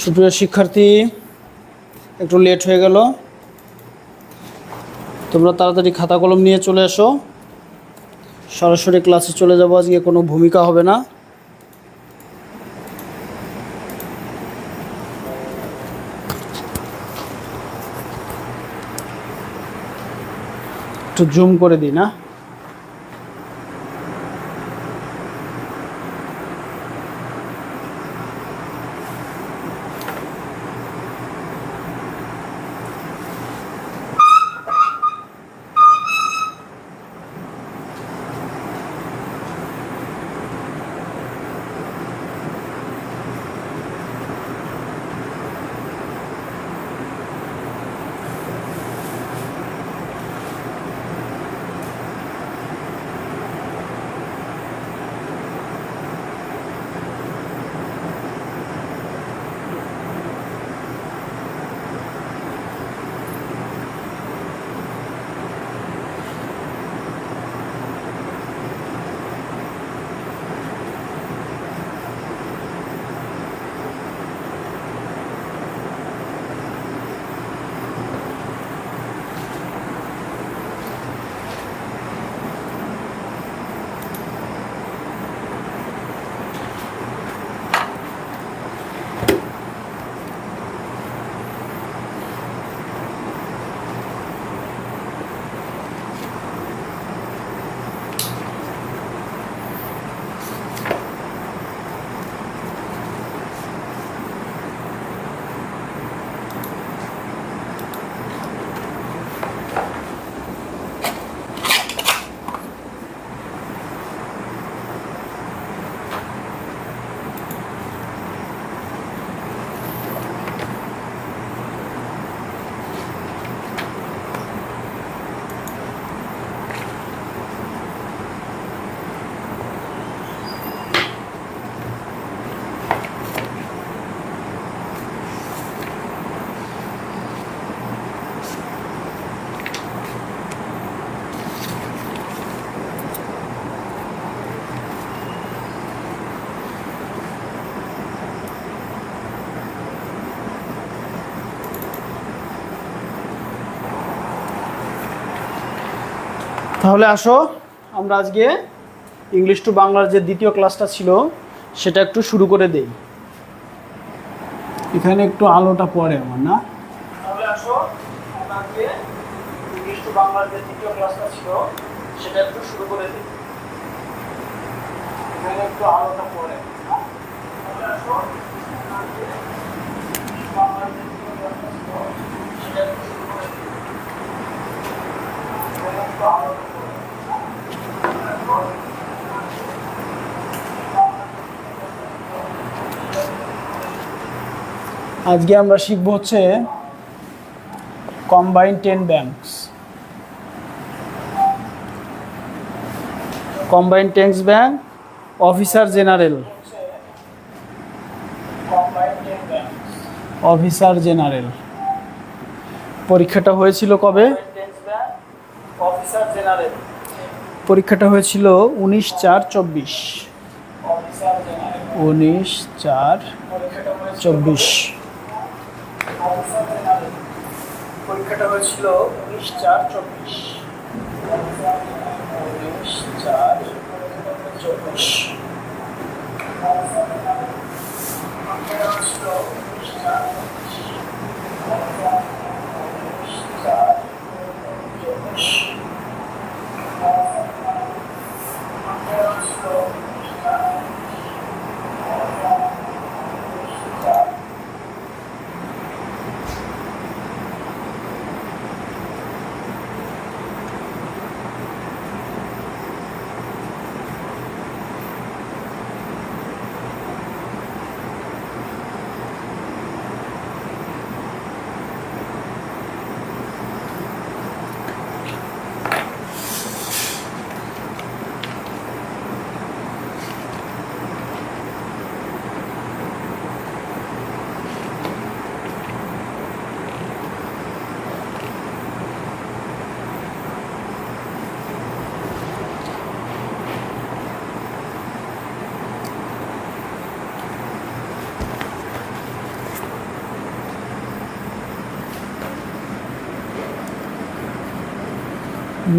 সুপ্রিয় শিক্ষার্থী, একটু লেট হয়ে গেল, তোমরা তাড়াতাড়ি খাতা কলম নিয়ে চলে এসো। সরাসরি ক্লাসে চলে যাব, আজকে কোনো ভূমিকা হবে না। একটু জুম করে দিই না। তাহলে আসো, আমরা আজকে ইংলিশ টু বাংলার যে দ্বিতীয় ক্লাসটা ছিল সেটা একটু শুরু করে দেই। এখানে একটু আলোটা পড়ে আমার, না? তাহলে আসো, আমরা আজকে ইংলিশ টু বাংলার যে দ্বিতীয় ক্লাসটা ছিল সেটা একটু শুরু করে দিই। এখানে একটু আলোটা পড়ে, না? তাহলে আসো, আমরা আজকে ইংলিশ টু বাংলার যে দ্বিতীয় ক্লাসটা ছিল সেটা একটু শুরু করে দিই। এখানে একটু আলোটা আজকে আমরা শিখব হচ্ছে combined 10 banks. Combined 10 bank, officer general. Officer general পরীক্ষাটা হয়েছিল কবে? অফিসার জেনারেল পরীক্ষাটা হয়েছিল 19/4/24। 19/4/24 পরীক্ষাটা হয়েছিল 19/4/24। 19/4/24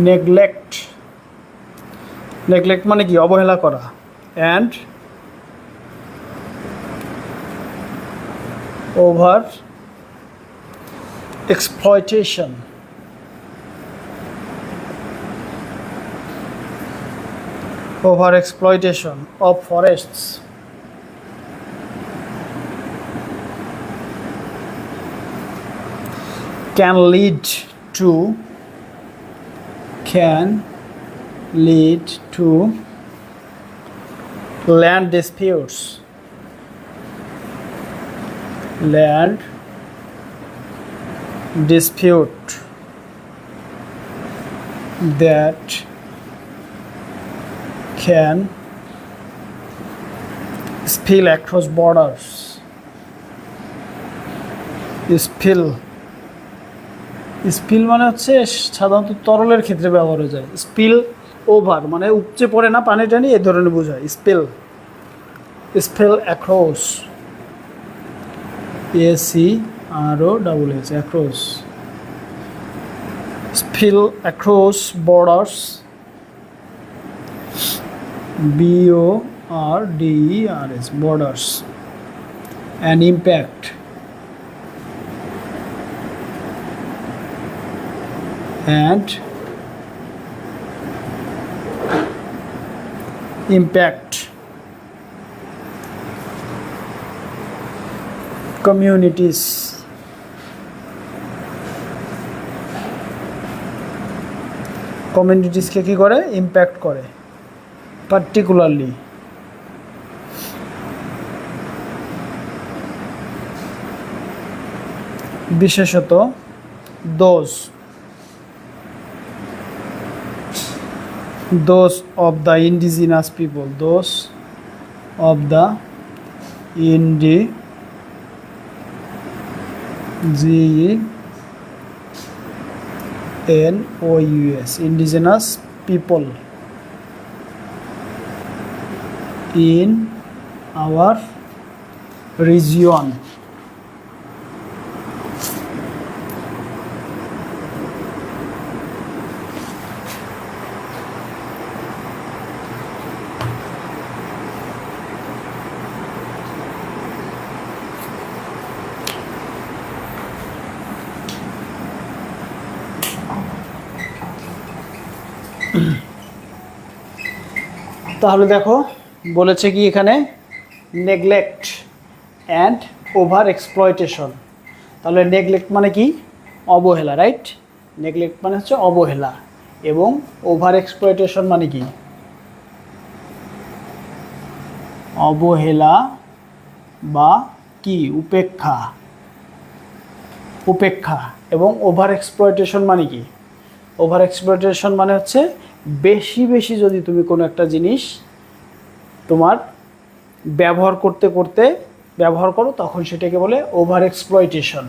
নেগলেক্ট, নেগলেক্ট মানে কি অবহেলা করা, and over exploitation, over exploitation of forests can lead to land disputes, land dispute that can spill across borders. Spill মানে হচ্ছে সাধারণত তরলের ক্ষেত্রে ব্যবহার হয়ে যায়। স্পিল ওভার মানে উপচে পড়ে না পানি টানি, এই ধরনের বোঝায় spill. Spill across, ACROSS, across. Spill across borders, BORDERS, borders, and impact communities, কমিউনিটিসকে কী করে ইম্প্যাক্ট করে, পার্টিকুলারলি বিশেষত those of the indigenous people, those of the indigenous people in our region. তাহলে দেখো বলেছে কি এখানে নেগলেক্ট অ্যান্ড ওভার এক্সপ্লয়টেশন। তাহলে neglect মানে কি অবহেলা, রাইট? নেগলেক্ট মানে হচ্ছে অবহেলা, এবং ওভার এক্সপ্লয়টেশন মানে কি অবহেলা বা কি উপেক্ষা, এবং ওভার এক্সপ্লয়টেশন মানে কি ওভার এক্সপ্লয়টেশন মানে হচ্ছে বেশি বেশি যদি তুমি কোনো একটা জিনিস তোমার ব্যবহার করো তখন সেটাকে বলে ওভার এক্সপ্লয়টেশন।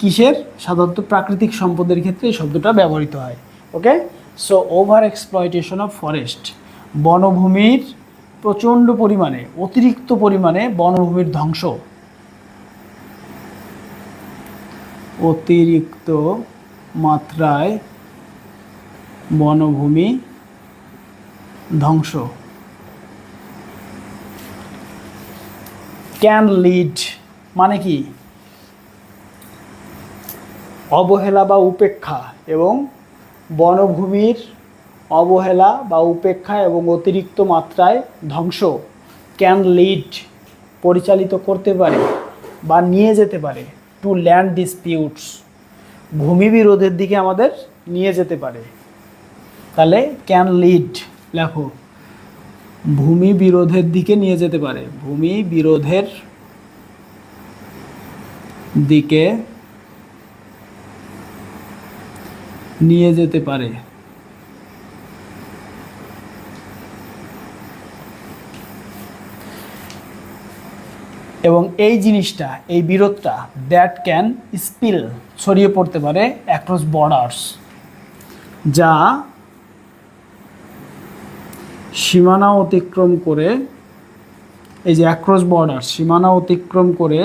কিসের? সাধারণত প্রাকৃতিক সম্পদের ক্ষেত্রে এই শব্দটা ব্যবহৃত হয়। Okay, so over exploitation of forest, বনভূমির প্রচণ্ড পরিমাণে অতিরিক্ত পরিমাণে বনভূমির ধ্বংস, অতিরিক্ত মাত্রায় বনভূমি ধ্বংস ক্যান লিড মানে কি অবহেলা বা উপেক্ষা, এবং বনভূমির অবহেলা বা উপেক্ষা এবং অতিরিক্ত মাত্রায় ধ্বংস ক্যান লিড পরিচালিত করতে পারে বা নিয়ে যেতে পারে টু ল্যান্ড ডিসপিউটস, ভূমি বিরোধের দিকে আমাদের নিয়ে যেতে পারে। তাহলে ক্যান লিড লেখো, ভূমি বিরোধের দিকে নিয়ে যেতে পারে, ভূমি বিরোধের দিকে নিয়ে যেতে পারে। এবং এই জিনিসটা, এই বিরোধটা দ্যাট ক্যান স্পিল ছড়িয়ে পড়তে পারে অ্যাক্রস বর্ডার্স, যা সীমানা অতিক্রম করে, এই যে অ্যাক্রস বর্ডার সীমানা অতিক্রম করে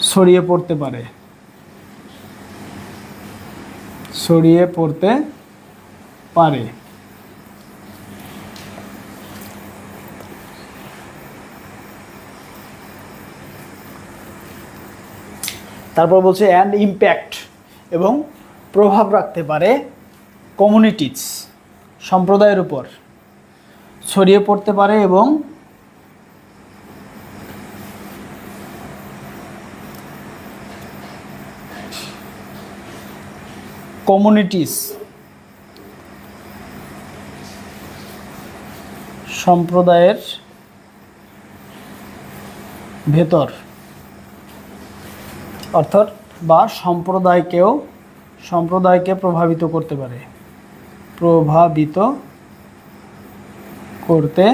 ছড়িয়ে পড়তে পারে। ছড়িয়ে পড়তে পারে। তারপর বলছে অ্যান্ড ইম্প্যাক্ট এবং প্রভাব রাখতে পারে কমিউনিটিজ সম্প্রদায়ের উপর, ছড়িয়ে পড়তে পারে এবং কমিউনিটিজ সম্প্রদায়ের ভেতর, অর্থাৎ বা সম্প্রদায়কে প্রভাবিত করতে পারে, প্রভাবিত করতে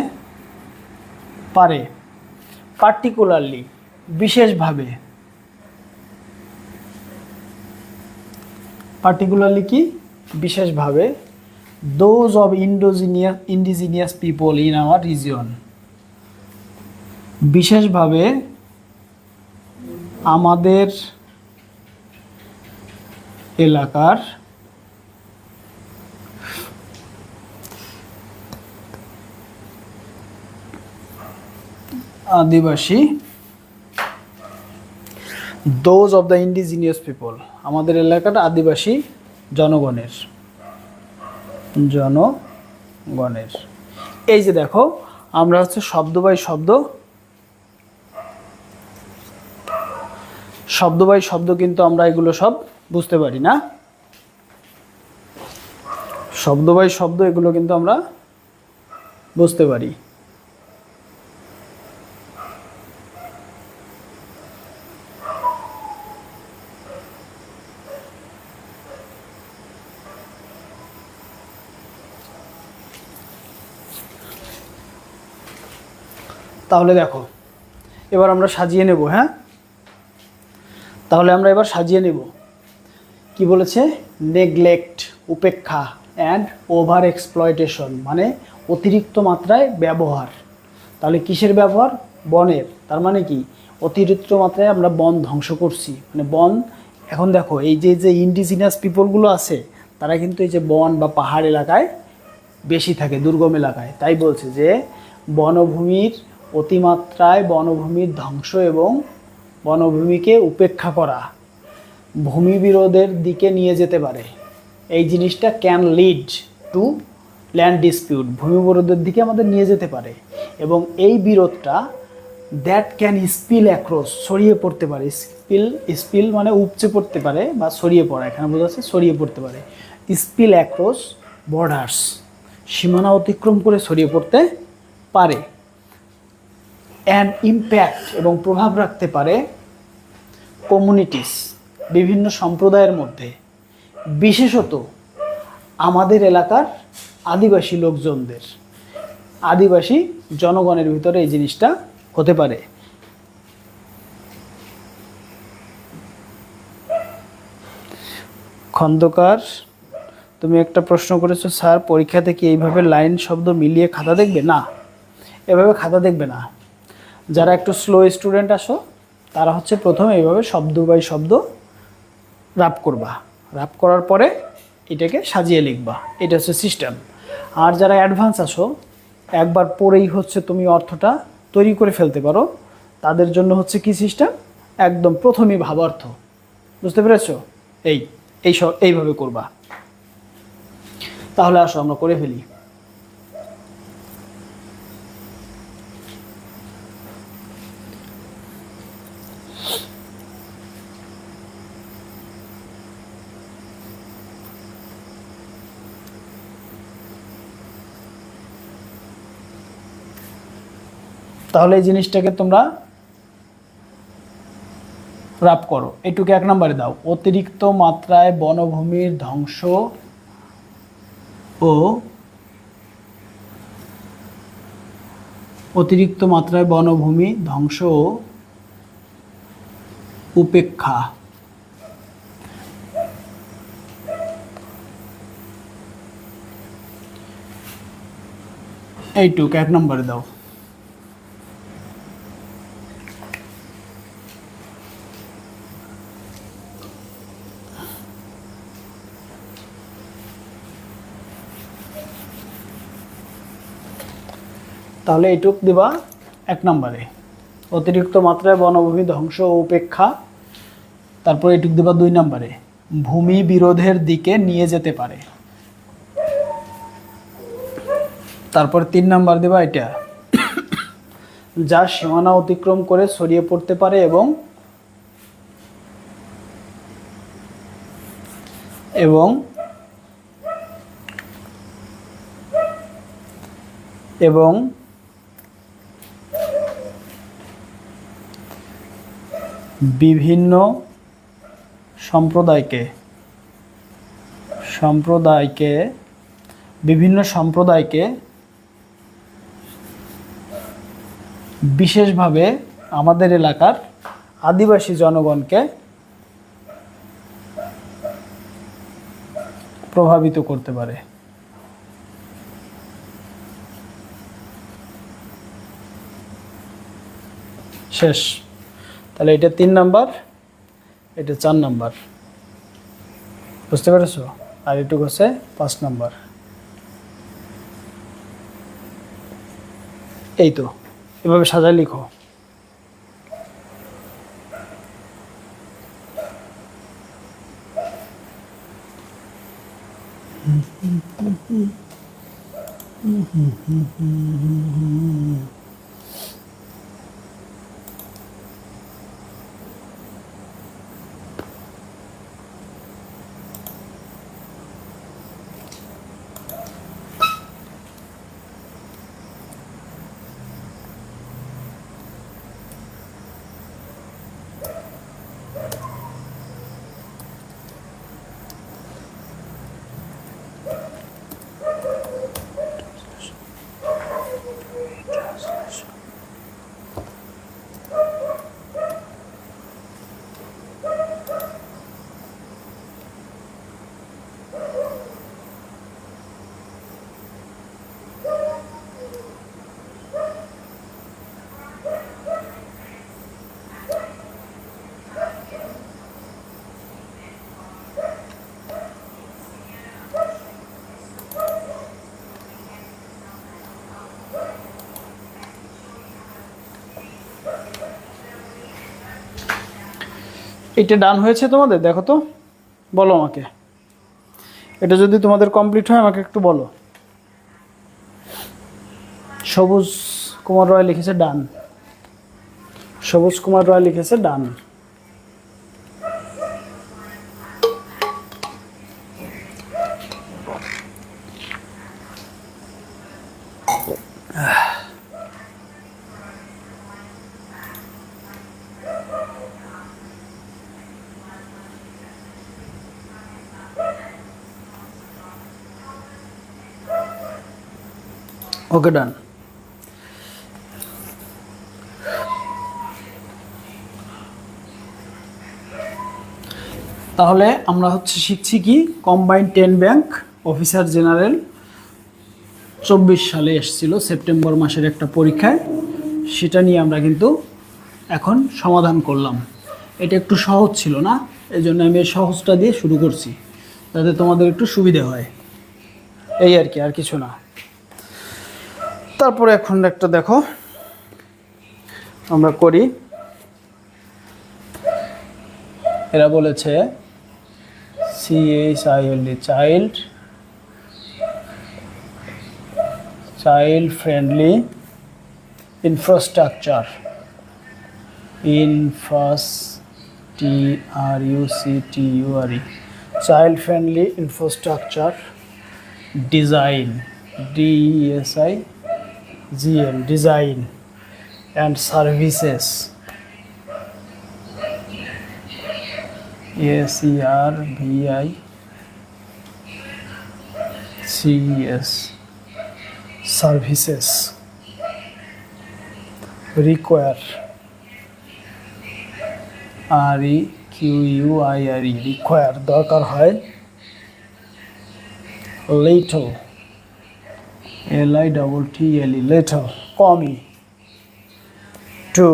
পারে। পার্টিকুলারলি বিশেষভাবে, পার্টিকুলারলি কি বিশেষভাবে, those of indigenous people in our region, বিশেষভাবে আমাদের এলাকার আদিবাসী, those of the indigenous people, আমাদের এলাকার আদিবাসী জনগণের, এই যে দেখো আমরা হচ্ছে শব্দ বাই শব্দ কিন্তু আমরা এগুলো সব বুঝতে পারি না, শব্দ বাই শব্দ এগুলো কিন্তু আমরা বুঝতে পারি। তাহলে দেখো এবার আমরা সাজিয়ে নেব। হ্যাঁ, তাহলে আমরা এবার সাজিয়ে নেব। কি বলেছে? নেগলেক্ট উপেক্ষা, অ্যান্ড ওভার এক্সপ্লয়টেশন মানে অতিরিক্ত মাত্রায় ব্যবহার। তাহলে কিসের ব্যবহার? বনের। তার মানে কি অতিরিক্ত মাত্রায় আমরা বন ধ্বংস করছি, মানে বন। এখন দেখো এই যে ইন্ডিজিনাস পিপলগুলো আছে তারা কিন্তু এই যে বন বা পাহাড় এলাকায় বেশি থাকে, দুর্গম এলাকায়। তাই বলছে যে বনভূমির অতিমাত্রায় বনভূমির ধ্বংস এবং বনভূমিকে উপেক্ষা করা ভূমি বিরোধের দিকে নিয়ে যেতে পারে। এই জিনিসটা can lead to land dispute, ভূমি বিরোধের দিকে আমাদের নিয়ে যেতে পারে। এবং এই বিরোধটা দ্যাট ক্যান স্পিল অ্যাক্রস, ছড়িয়ে পড়তে পারে। স্পিল মানে উপচে পড়তে পারে বা ছড়িয়ে পড়া, এখানে বোঝা যাচ্ছে ছড়িয়ে পড়তে পারে। স্পিল অ্যাক্রস বর্ডার্স, সীমানা অতিক্রম করে ছড়িয়ে পড়তে পারে। অ্যান্ড ইম্প্যাক্ট এবং প্রভাব রাখতে পারে কমিউনিটিস, বিভিন্ন সম্প্রদায়ের মধ্যে, বিশেষত আমাদের এলাকার আদিবাসী লোকজনদের, আদিবাসী জনগণের ভিতরে এই জিনিসটা হতে পারে। খন্দকার, তুমি একটা প্রশ্ন করেছো স্যার পরীক্ষাতে কি এইভাবে লাইন শব্দ মিলিয়ে খাতা দেখবে? না, এভাবে খাতা দেখবে না। যারা একটু স্লো স্টুডেন্ট আসো তারা হচ্ছে প্রথমে এইভাবে শব্দ বাই শব্দ রাপ করবা, রাপ করার পরে এটাকে সাজিয়ে লিখবা, এটা হচ্ছে সিস্টেম। আর যারা অ্যাডভান্স আসো একবার পড়েই হচ্ছে তুমি অর্থটা তৈরি করে ফেলতে পারো, তাদের জন্য হচ্ছে কি সিস্টেম, একদম প্রথমেই ভাবার্থ। বুঝতে পেরেছো? এইভাবে করবা। তাহলে আসো আমরা করে ফেলি। তাহলে এই জিনিসটাকে তোমরা রাপ করো। এটুকু 1 নম্বরে দাও। অতিরিক্ত মাত্রায় বনভূমির ধ্বংস ও অতিরিক্ত মাত্রায় বনভূমি ধ্বংস ও উপেক্ষা। এইটুকু 1 নম্বরে দাও। তাহলে এইটুক দিবা 1 নম্বরে, অতিরিক্ত মাত্রায় বনভূমি ধ্বংস ও উপেক্ষা। তারপর এইটুক দিবা 2 নম্বরে, ভূমি বিরোধের দিকে নিয়ে যেতে পারে। তারপর 3 নাম্বার দিবা এটা, যা সীমানা অতিক্রম করে ছড়িয়ে পড়তে পারে এবং এবং এবং বিভিন্ন সম্প্রদায়কে বিশেষভাবে আমাদের এলাকার আদিবাসী জনগণকে প্রভাবিত করতে পারে। শেষ। তাহলে এটা 3 নাম্বার, এটা 4 নাম্বার, বুঝতে পেরেছো? আর এটুকু হচ্ছে 5 নাম্বার। এই তো এভাবে সাজায় লিখো। এটা ডান হয়েছে তোমাদের? দেখো তো, বলো আমাকে। এটা যদি তোমাদের কমপ্লিট হয় আমাকে একটু বলো। সবুজ কুমার রয় লিখেছে ডান, সবুজ কুমার রয় লিখেছে ডান। ওকে, ডান। তাহলে আমরা শিখছি কি, কম্বাইন্ড 10 ব্যাংক অফিসার জেনারেল 24 সালে এসেছিল সেপ্টেম্বর মাসের একটা পরীক্ষায়, সেটা নিয়ে আমরা কিন্তু এখন সমাধান করলাম। এটা একটু সহজ ছিল না, এই জন্য আমি এই সহজটা দিয়ে শুরু করছি যাতে তোমাদের একটু সুবিধা হয়, এই আর কি, আর কিছু না। তারপরে এখন একটা দেখো আমরা করি। এরা বলেছে CHILD, child friendly infrastructure, child friendly infrastructure design, DESIGN, design and services, SERVICES, services, require, require দরকার হয়, little, little, কমই, to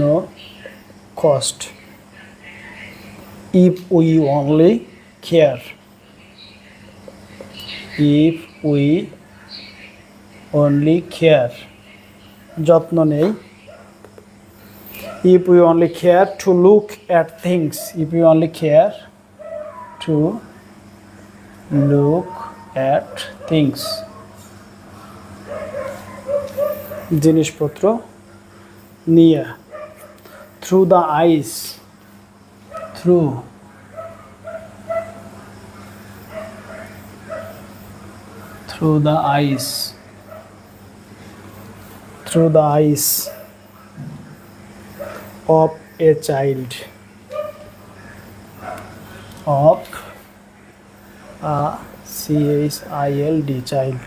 no cost, if we only care, if we only care, যত্ন নেই। If we only care to look at things, if we only care to look at things, জিনিসপত্র নিয়ে। Through the eyes, through through the eyes, through the eyes of a child, of a child, child.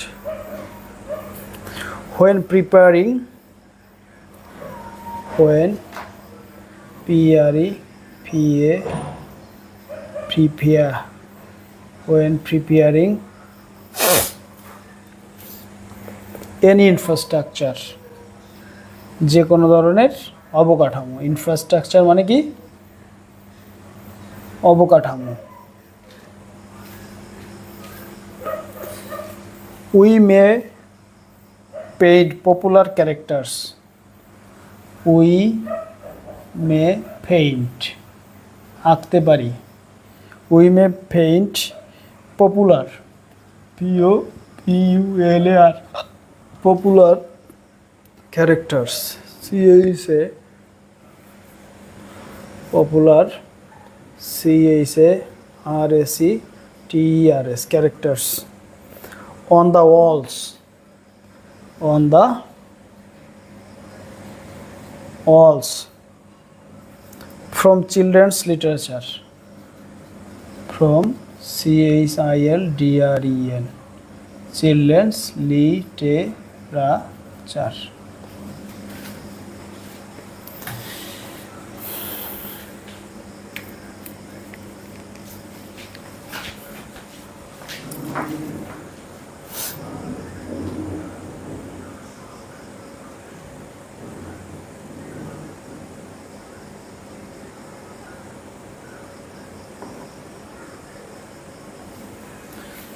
When preparing, when prepare, when preparing any infrastructure, যে কোনো ধরনের অবকাঠামো। Infrastructure মানে কি? অবকাঠামো। We may paint popular characters, we may paint, আঁকতে পারি। We may paint popular, PULAR, popular characters, popular CHARACTERS, characters on the walls, on the walls, from children's literature, from CHILDREN, children's literature.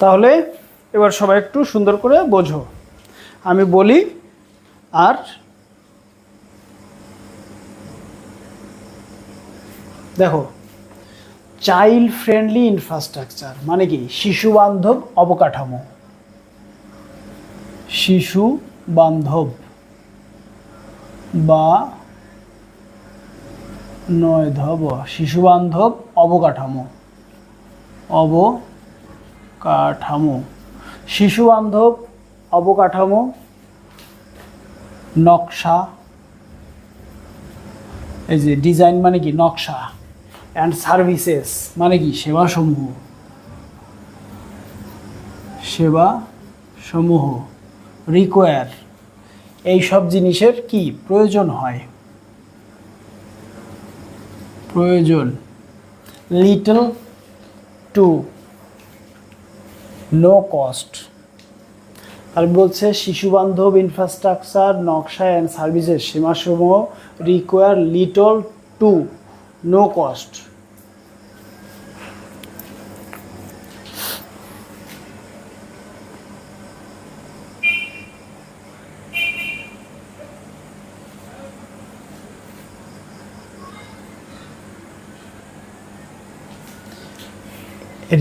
তাহলে এবার সবাই একটু সুন্দর করে বোঝো, আমি বলি আর দেখো। চাইল্ড ফ্রেন্ডলি ইনফ্রাস্ট্রাকচার মানে কি? শিশু বান্ধব অবকাঠামো, শিশু বান্ধব বা নয়ধব, শিশু বান্ধব অবকাঠামো, অবকাঠামো, শিশু বান্ধব অবকাঠামো, নকশা, এই যে ডিজাইন মানে কি? নকশা। অ্যান্ড সার্ভিসেস মানে কি? সেবাসমূহ, সেবাসমূহ। রিকোয়ার, এই সব জিনিসের কি প্রয়োজন হয়? প্রয়োজন। লিটল টু নো কস্ট, আর বলছে শিশু বান্ধব ইনফ্রাস্ট্রাকচার, নকশা অ্যান্ড সার্ভিসেস সীমাসমূহ require little to no cost.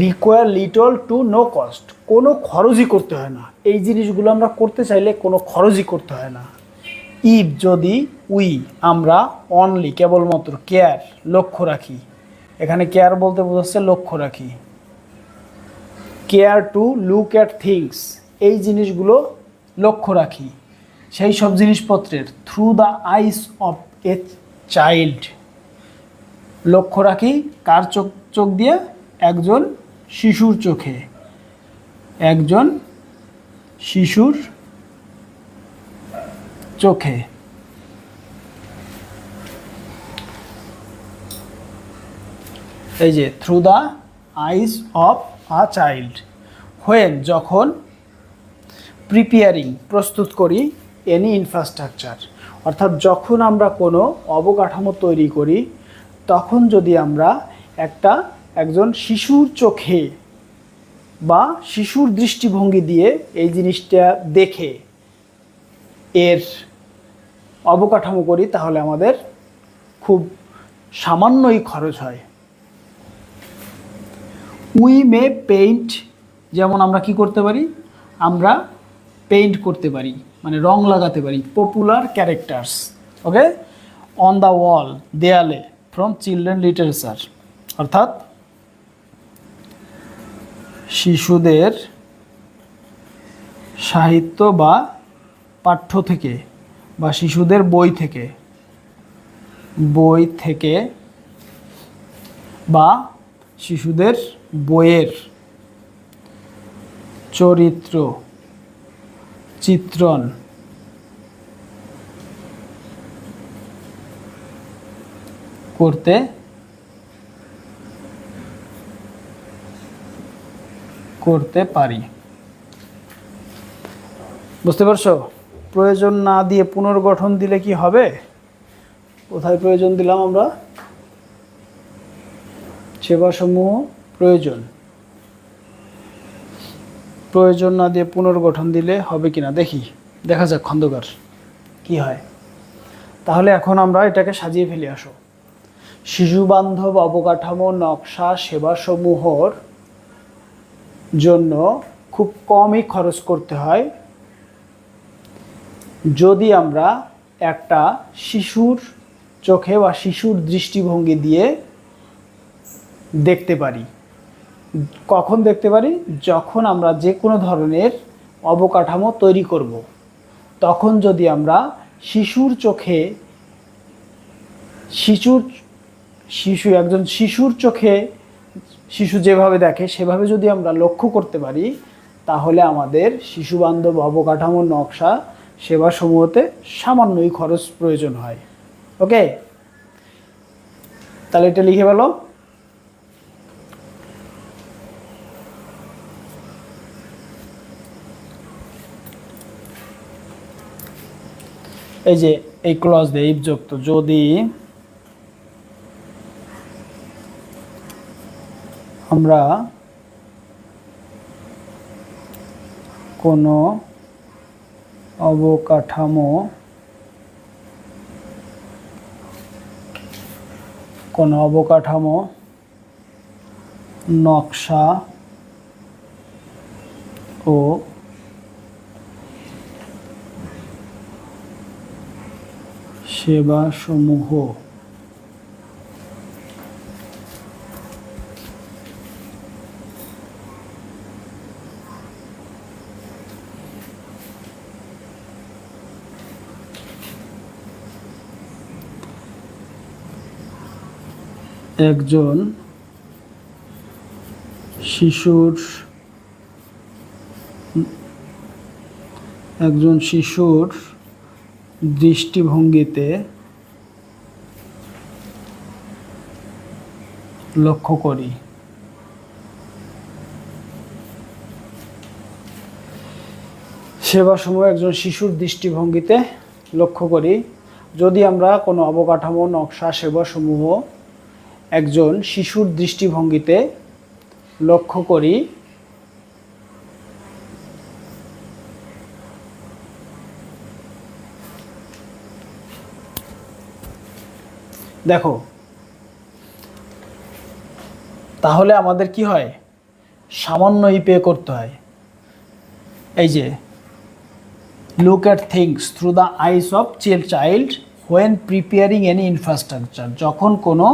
Require little to no cost, কোনো খরচই করতে হয় না। এই জিনিসগুলো আমরা করতে চাইলে কোনো খরচই করতে হয় না। ইফ যদি উই আমরা অনলি কেবলমাত্র কেয়ার লক্ষ্য রাখি, এখানে কেয়ার বলতে বোঝাচ্ছে লক্ষ্য রাখি। Care to look at things, এই জিনিসগুলো লক্ষ্য রাখি, সেই সব জিনিসপত্রের। Through the eyes of a child, লক্ষ্য রাখি কার চোখ দিয়ে? একজন শিশুর চোখে, একজন শিশুর চোখে। এই যে through the eyes of a child. When যখন, প্রিপেয়ারিং প্রস্তুত করি, এনি ইনফ্রাস্ট্রাকচার অর্থাৎ যখন আমরা কোনো অবকাঠামো তৈরি করি, তখন যদি আমরা একজন শিশুর চোখে বা শিশুর দৃষ্টিভঙ্গি দিয়ে এই জিনিসটা দেখে এর অবকাঠামো করি, তাহলে আমাদের খুব সামান্যই খরচ হয়। উই মে পেইন্ট, যেমন আমরা কি করতে পারি, আমরা পেইন্ট করতে পারি, মানে রং লাগাতে পারি popular characters, okay, on the wall, দেয়ালে, ফ্রম চিলড্রেন লিটারেচার, অর্থাৎ শিশুদের সাহিত্য বা পাঠ্য থেকে বা শিশুদের বই থেকে বা শিশুদের বইয়ের চরিত্র চিত্রণ করতে পারি। বুঝতে পারছো? প্রয়োজন না দিয়ে পুনর্গঠন দিলে কি হবে? কোথায় প্রয়োজন দিলাম আমরা? সেবাসমূহ প্রয়োজন না দিয়ে পুনর্গঠন দিলে হবে কিনা দেখি, দেখা যাক খন্দকার কি হয়। তাহলে এখন আমরা এটাকে সাজিয়ে ফেলে আসো। শিশু বান্ধব অবকাঠামো নকশা সেবাসমূহর জন্য খুব কমই খরচ করতে হয় যদি আমরা একটা শিশুর চোখে বা শিশুর দৃষ্টিভঙ্গি দিয়ে দেখতে পারি। কখন দেখতে পারি? যখন আমরা যে কোনো ধরনের অবকাঠামো তৈরি করব, তখন যদি আমরা শিশুর চোখে একজন শিশুর চোখে শিশু যেভাবে দেখে সেভাবে যদি আমরা লক্ষ্য করতে পারি, তাহলে আমাদের শিশু বান্ধব অবকাঠামোর নকশা সেবাসমূহতে সামান্যই খরচ প্রয়োজন হয়। ওকে, তাহলে এটা লিখে ফেলো। এই যে এই ক্লজ দিয়ে ইফ যুক্ত, যদি আমরা কোনো অবকাঠামো নকশা ও সেবাসমূহ একজন শিশুর দৃষ্টিভঙ্গিতে লক্ষ্য করি। সেবাসমূহ একজন শিশুর দৃষ্টিভঙ্গিতে লক্ষ্য করি। যদি আমরা কোনো অবকাঠামো নকশা সেবাসমূহ একজন শিশুর দৃষ্টিভঙ্গিতে লক্ষ্য করি, দেখো তাহলে আমাদের কি হয়? সামান্যই পে করতে হয়। এই যে look at things through the eyes of child when preparing any infrastructure. যখন কোনো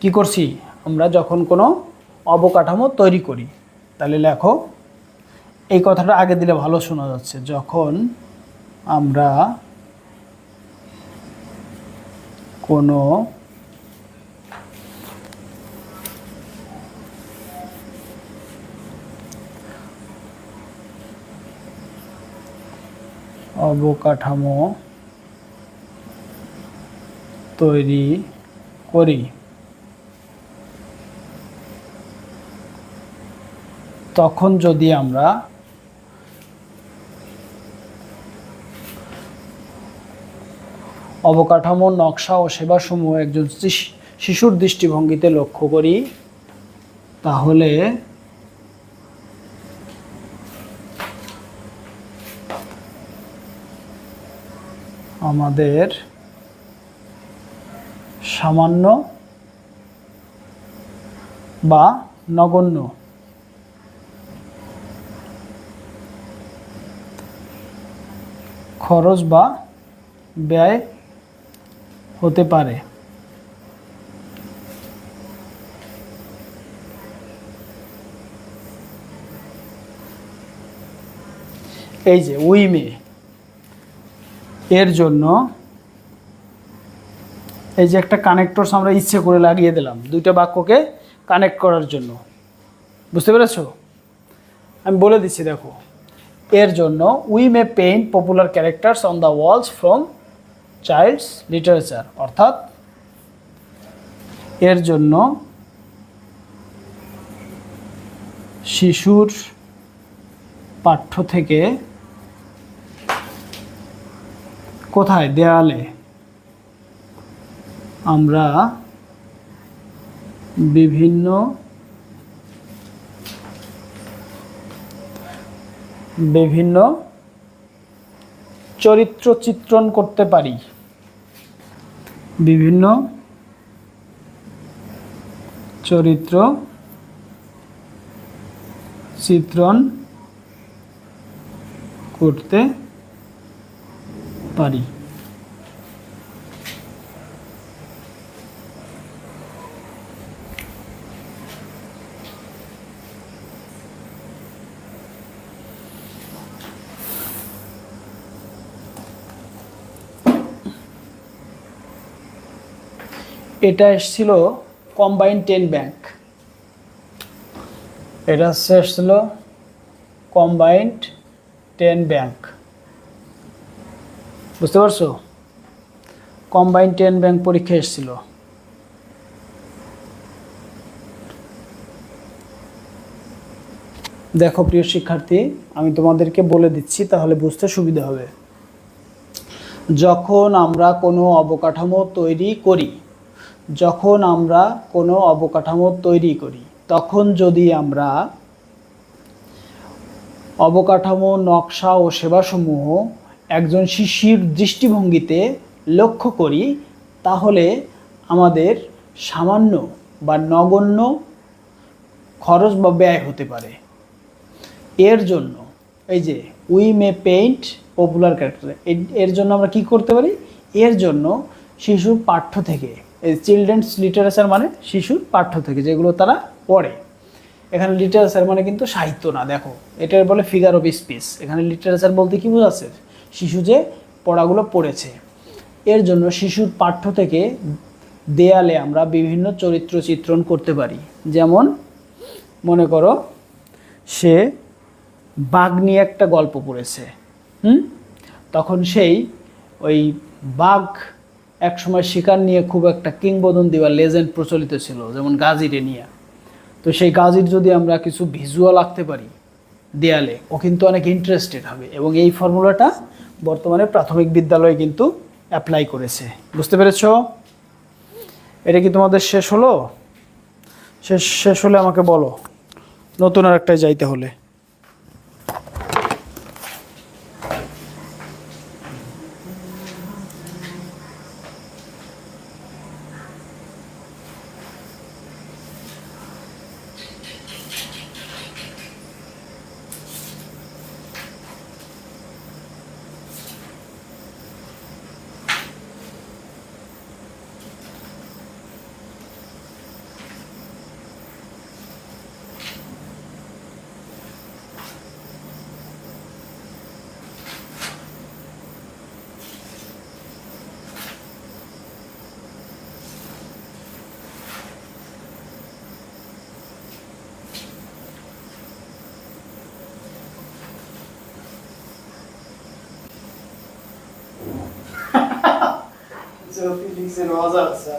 কি করছি আমরা, যখন কোনো অবকাঠামো তৈরি করি, তাহলে লেখো, এই কথাটা আগে দিলে ভালো শোনা যাচ্ছে, যখন আমরা কোনো অবকাঠামো তৈরি করি, তখন যদি আমরা অবকাঠামোর নকশা ও সেবাসমূহ একজন শিশুর দৃষ্টিভঙ্গিতে লক্ষ্য করি, তাহলে আমাদের সামান্য বা নগণ্য খরচ বা ব্যয় হতে পারে। এই যে উই মে, এর জন্য এই যে একটা কানেক্টরস আমরা ইচ্ছে করে লাগিয়ে দিলাম দুইটা বাক্যকে কানেক্ট করার জন্য, বুঝতে পেরেছো? আমি বলে দিচ্ছি, দেখো, এর জন্য we may paint popular characters on the walls from child's literature, অর্থাৎ এর জন্য শিশুর পাঠ্য থেকে কোথায়, দেয়ালে আমরা বিভিন্ন চরিত্র চিত্রণ করতে পারি, বিভিন্ন চরিত্র চিত্রণ করতে পারি। এটা এসেছিল কম্বাইন্ড 10 ব্যাংক, এটা এসেছিল কম্বাইন্ড 10 ব্যাংক, বুঝতে পারছো? কম্বাইন্ড 10 ব্যাংক পরীক্ষা এসেছিল। দেখো প্রিয় শিক্ষার্থী, আমি তোমাদেরকে বলে দিচ্ছি তাহলে বুঝতে সুবিধা হবে। যখন আমরা কোনো অবকাঠামো তৈরি করি, তখন যদি আমরা অবকাঠামো, নকশা ও সেবাসমূহ একজন শিশুর দৃষ্টিভঙ্গিতে লক্ষ্য করি, তাহলে আমাদের সামান্য বা নগণ্য খরচ বা ব্যয় হতে পারে। এর জন্য এই যে we may paint popular character, এর জন্য আমরা কি করতে পারি? এর জন্য শিশুর পাঠ্য থেকে, এই চিলড্রেন্স লিটারেচার মানে শিশুর পাঠ্য থেকে, যেগুলো তারা পড়ে। এখানে লিটারেচার মানে কিন্তু সাহিত্য না, দেখো এটার বলে ফিগার অফ স্পিচ। এখানে লিটারেচার বলতে কি বোঝাচ্ছে? শিশু যে পড়াগুলো পড়েছে। এর জন্য শিশুর পাঠ্য থেকে দেয়ালে আমরা বিভিন্ন চরিত্র চিত্রণ করতে পারি। যেমন মনে করো সে বাঘ নিয়ে একটা গল্প পড়েছে, তখন সেই ওই বাঘ একসময় শিকার নিয়ে খুব একটা কিংবদন্তি বা লেজেন্ড প্রচলিত ছিল, যেমন গাজীরে নিয়ে। তো সেই গাজীর যদি আমরা কিছু ভিজুয়াল আঁকতে পারি দেয়ালে, ও কিন্তু অনেক ইন্টারেস্টেড হবে। এবং এই ফর্মুলাটা বর্তমানে প্রাথমিক বিদ্যালয়ে কিন্তু অ্যাপ্লাই করেছে, বুঝতে পেরেছো? এটা কি তোমাদের শেষ হলো? শেষ হলে আমাকে বলো, নতুন আর একটাই যাইতে হলে। ফিজিক্সের মজা আছে।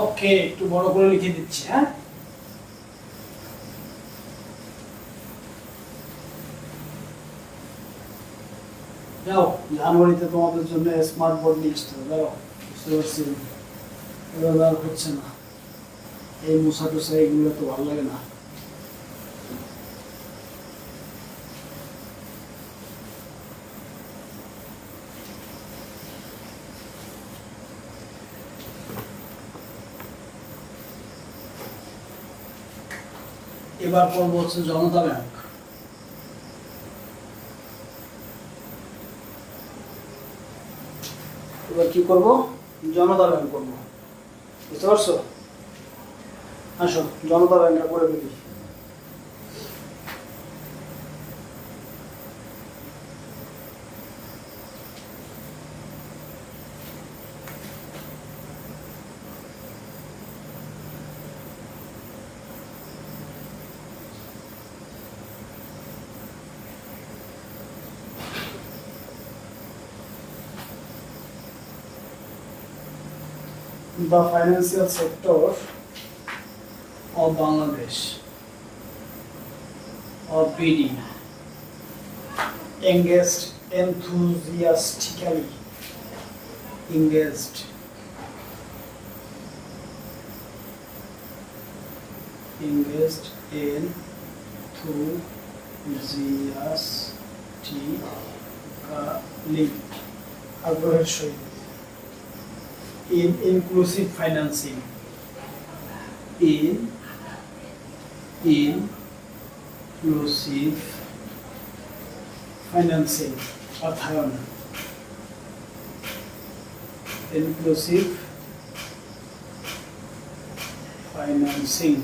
ওকে, একটু বড় করে লিখে দিচ্ছি। হ্যাঁ, যাও, জানুয়ারিতে তোমাদের জন্য স্মার্ট বোর্ড নিয়ে আসতে হবে। যাও, বুঝতে পারছি এগুলো আর হচ্ছে না, এই মুসা টুসা এগুলো তো ভালো লাগে না। এবার পড়বো হচ্ছে জনতা ব্যাংক। এবার কি করব? জনতা ব্যাংক করবো, বুঝতে পারছো? আসো জনতা ব্যাংকটা করে ফেলি। The financial sector of Bangladesh, or BD, engaged enthusiastically engaged enthusiastically আগ্রহের সহিত in inclusive financing, in inclusive financing, অর্থায়ন, inclusive financing,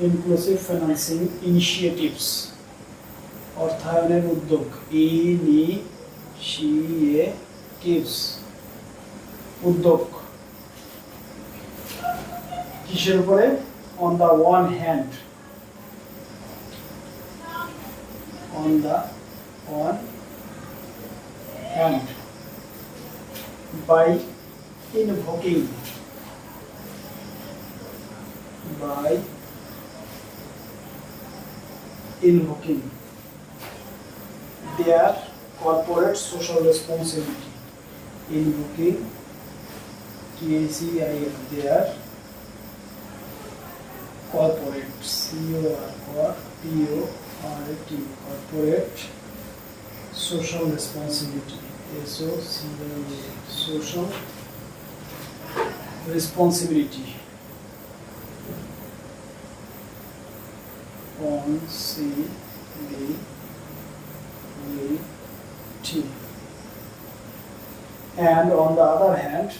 inclusive financing initiatives, অর্থায়নের উদ্যোগ, initiatives, উদ্যোগ, কিসের উপরে? on the one hand, on the one hand, by invoking their corporate social responsibility, invoking TACIL, their corporate, CORPORAT, corporate social responsibility, SOCIA, social responsibility, on CBT, and on the other hand,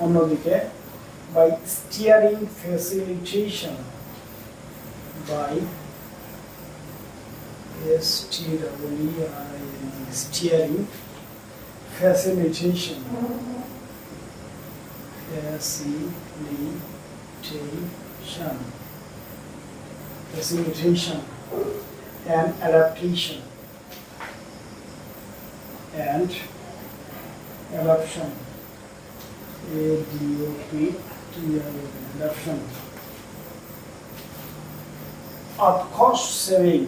অন্যদিকে by steering facilitation, by steering facilitation and adaptation and adoption, adoption of cost saving,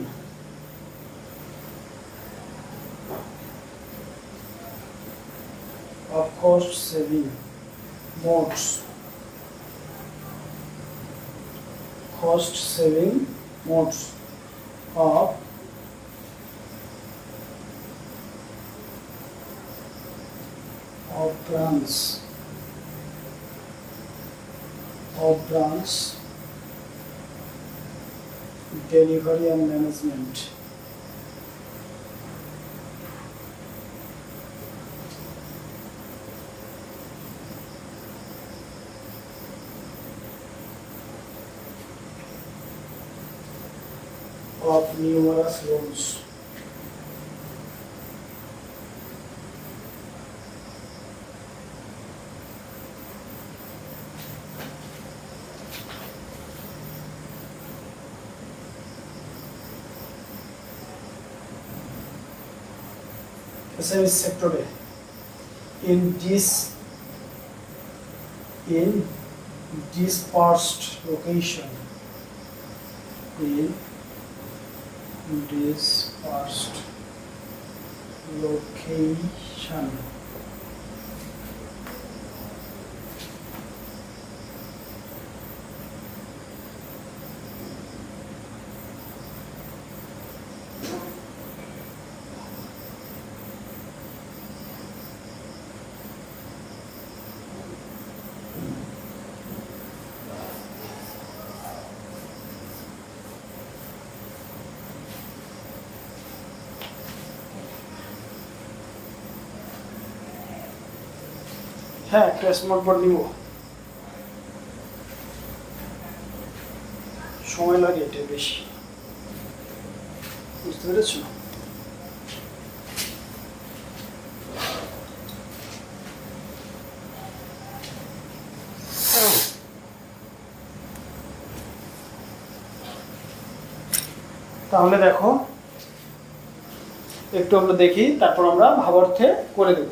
modes, cost saving modes of branch delivery and management, of numerous roles, SME সেক্টরে in dispersed location, in dispersed location. হ্যাঁ, একটা smart board নিব, সময় লাগে এটা বেশি, বুঝতে পেরেছ? তাহলে দেখো একটু আমরা দেখি, তারপর আমরা ভাবার্থে করে দেব।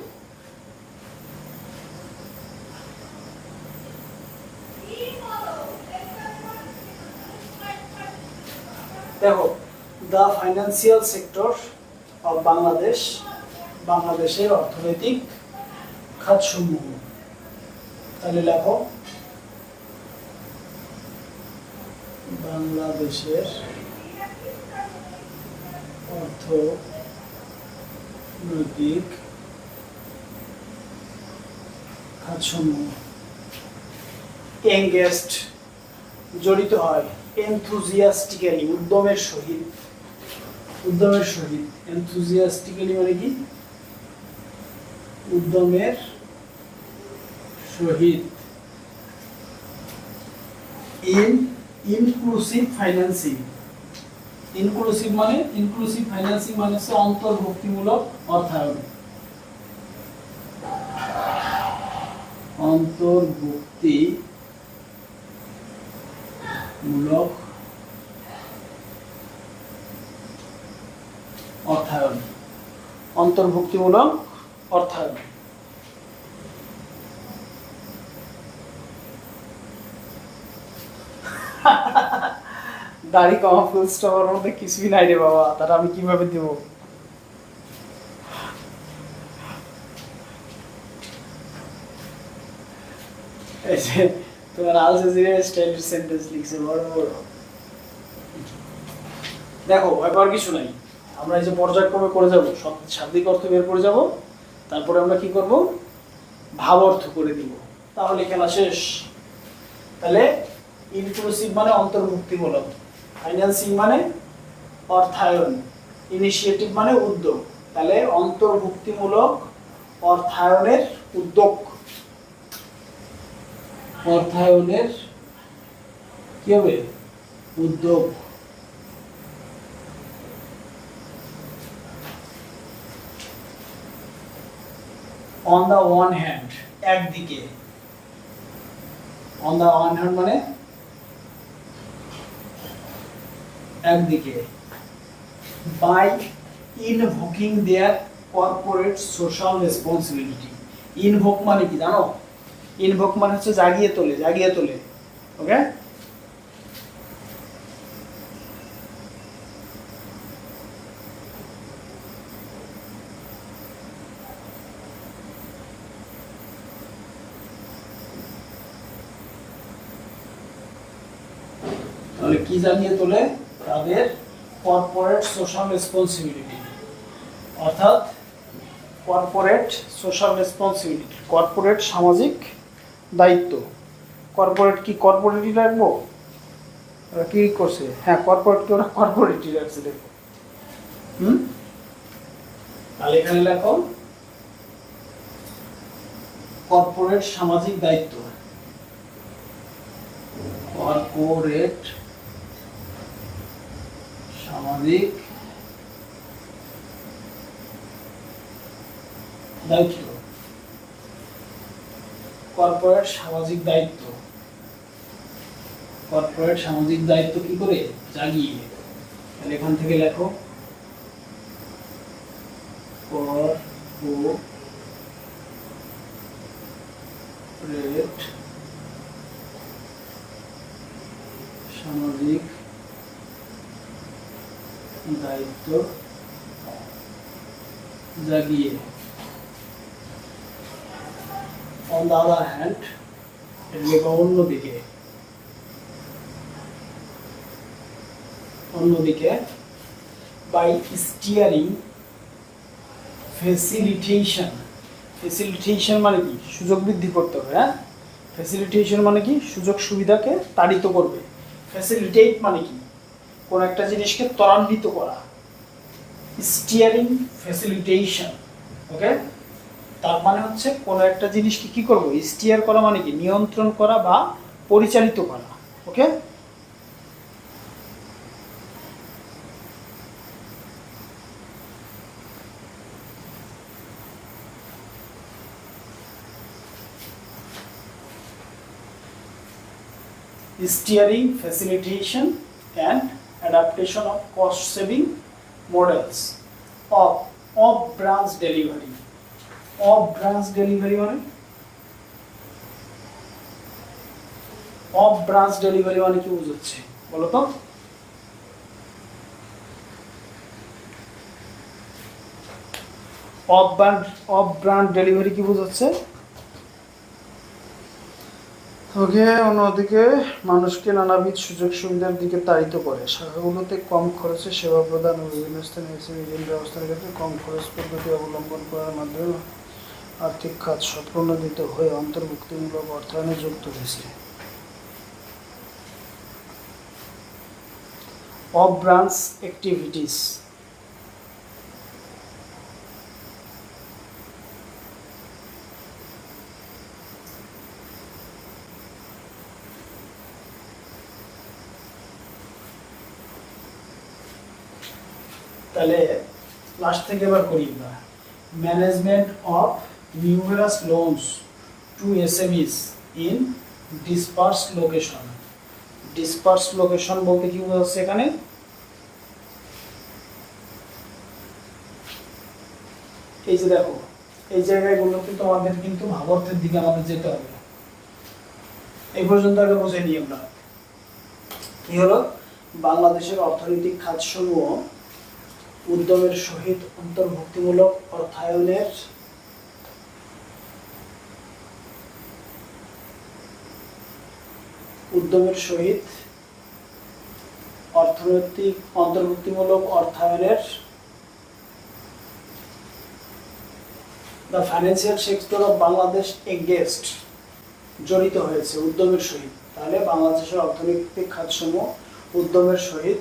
দেখো, the financial sector of Bangladesh, বাংলাদেশের অর্থনৈতিক খাতসমূহ। তাহলে লেখো বাংলাদেশের অর্থনৈতিক খাতসমূহ। এঙ্গেজড জড়িত হয়, এনথুজিয়াস্টিক্যালি উদ্যমের সহিত, উদ্যমের সহিত, এনথুজিয়াস্টিক্যালি মানে কি? উদ্যমের সহিত। ইনক্লুসিভ ফাইন্যান্সিং, ইনক্লুসিভ মানে, ইনক্লুসিভ ফাইন্যান্সিং মানে হচ্ছে অন্তর্ভুক্তিমূলক অর্থায়ন, অন্তর্ভুক্তিমূলক অর্থায়ন, অন্তর্ভুক্তিমূলক অর্থায়ন। দাড়ি কমা ফুল স্টপের মধ্যে কিছুই নাই রে বাবা, তারা আমি কিভাবে দেব? এই যে তোমার আল জাজিরা স্টাইলের সেন্টেন্স লিখছে বড় বড়। দেখো ব্যাপার কিছু নাই, আমরা এই যে পর্যায়ক্রমে করে যাব, শাব্দিক অর্থ বের করে যাব, তারপরে আমরা কি করব? ভাব অর্থ করে দিব, তাহলে খেলা শেষ। তাহলে ইনক্লুসিভ মানে অন্তর্ভুক্তিমূলক, ফাইন্যান্সিং মানে অর্থায়ন, ইনিশিয়েটিভ মানে উদ্যোগ। তাহলে অন্তর্ভুক্তিমূলক অর্থায়নের উদ্যোগ, অর্থায়নের কি হবে? উদ্যোগ। অন দা ওয়ান হ্যান্ড, একদিকে, অন দা ওয়ান হ্যান্ড মানে একদিকে, by invoking their corporate social responsibility. Invoke মানে কি জানো? ইনভোক মানে হচ্ছে জাগিয়ে তোলে, জাগিয়ে তোলে। ওকে, তাহলে কি জাগিয়ে তোলে? তাদের কর্পোরেট সোশ্যাল রেসপন্সিবিলিটি, অর্থাৎ কর্পোরেট সোশ্যাল রেসপন্সিবিলিটি, কর্পোরেট সামাজিক দায়িত্ব। কর্পোরেট কি কর্পোরেটই রাখবো? ওরা কি করছে? হ্যাঁ, কর্পোরেটকে ওরা কর্পোরেটই রাখছে, দেখো। তাহলে এখানে লেখো কর্পোরেট সামাজিক দায়িত্ব, কর্পোরেট সামাজিক দায়িত্ব, কর্পোরেট সামাজিক দায়িত্ব, কর্পোরেট সামাজিক দায়িত্ব কি করে? জাগিয়ে। তাহলে এখান থেকে লেখো কর্পোরেট কর্পোরেট সামাজিক দায়িত্ব জাগিয়ে। অন দ্য আদার হ্যান্ড, অন্যদিকে বাই স্টিয়ারিং ফেসিলিটেশন মানে কি? সুযোগ বৃদ্ধি করতে হবে। হ্যাঁ, ফেসিলিটেশন মানে কি? সুযোগ সুবিধাকে তাড়িত করবে। ফ্যাসিলিটেট মানে কি? কোন একটা জিনিসকে ত্বরান্বিত করা। স্টিয়ারিং ফ্যাসিলিটেশন, ওকে। তার মানে হচ্ছে কোন একটা জিনিসকে কি করব? স্টিয়ার করা মানে কি? নিয়ন্ত্রণ করা বা পরিচালিত করা, ওকে। Steering, facilitation and adaptation of cost saving models of branch delivery. Of branch delivery মানে কি বুঝাচ্ছে বলো তো? অফ ব্রান্ড ডেলিভারি কি বুঝাচ্ছে? ওকে, অন্যদিকে মানুষকে নানাবিধ সুযোগ সুবিধার দিকে তাড়িত করে। শাখাগুলোতে কম খরচে সেবা প্রদান ও বিভিন্ন স্থানে মিডিয়াম ব্যবস্থার ক্ষেত্রে কম খরচ পদ্ধতি অবলম্বন করার মাধ্যমে আর্থিক খাত স্বপ্রণোদিত হয়ে অন্তর্ভুক্তিমূলক অর্থায়নে যুক্ত হয়েছে। অফ ব্রাঞ্চ অ্যাক্টিভিটিস তাহলে লাস্ট থেকে এবার করি আমরা। Management of numerous loans to SMEs in dispersed location. Dispersed location বলতে কি বোঝাচ্ছে এখানে? এই যে দেখো, এই জায়গাগুলো কিন্তু আমাদের কিন্তু ভাবার্থের দিকে আমাদের যেতে হবে। এই পর্যন্ত আগে বুঝে নিই আমরা। কি হলো? বাংলাদেশের অর্থনৈতিক খাতসমূহ উদ্যমের সহিত অন্তর্ভুক্তিমূলক অর্থায়নের অর্থনৈতিক অন্তর্ভুক্তিমূলক অর্থায়নের the financial sector of Bangladesh engaged জড়িত হয়েছে উদ্যমের সহিত। তাহলে বাংলাদেশের অর্থনৈতিক খাতসমূহ উদ্যমের সহিত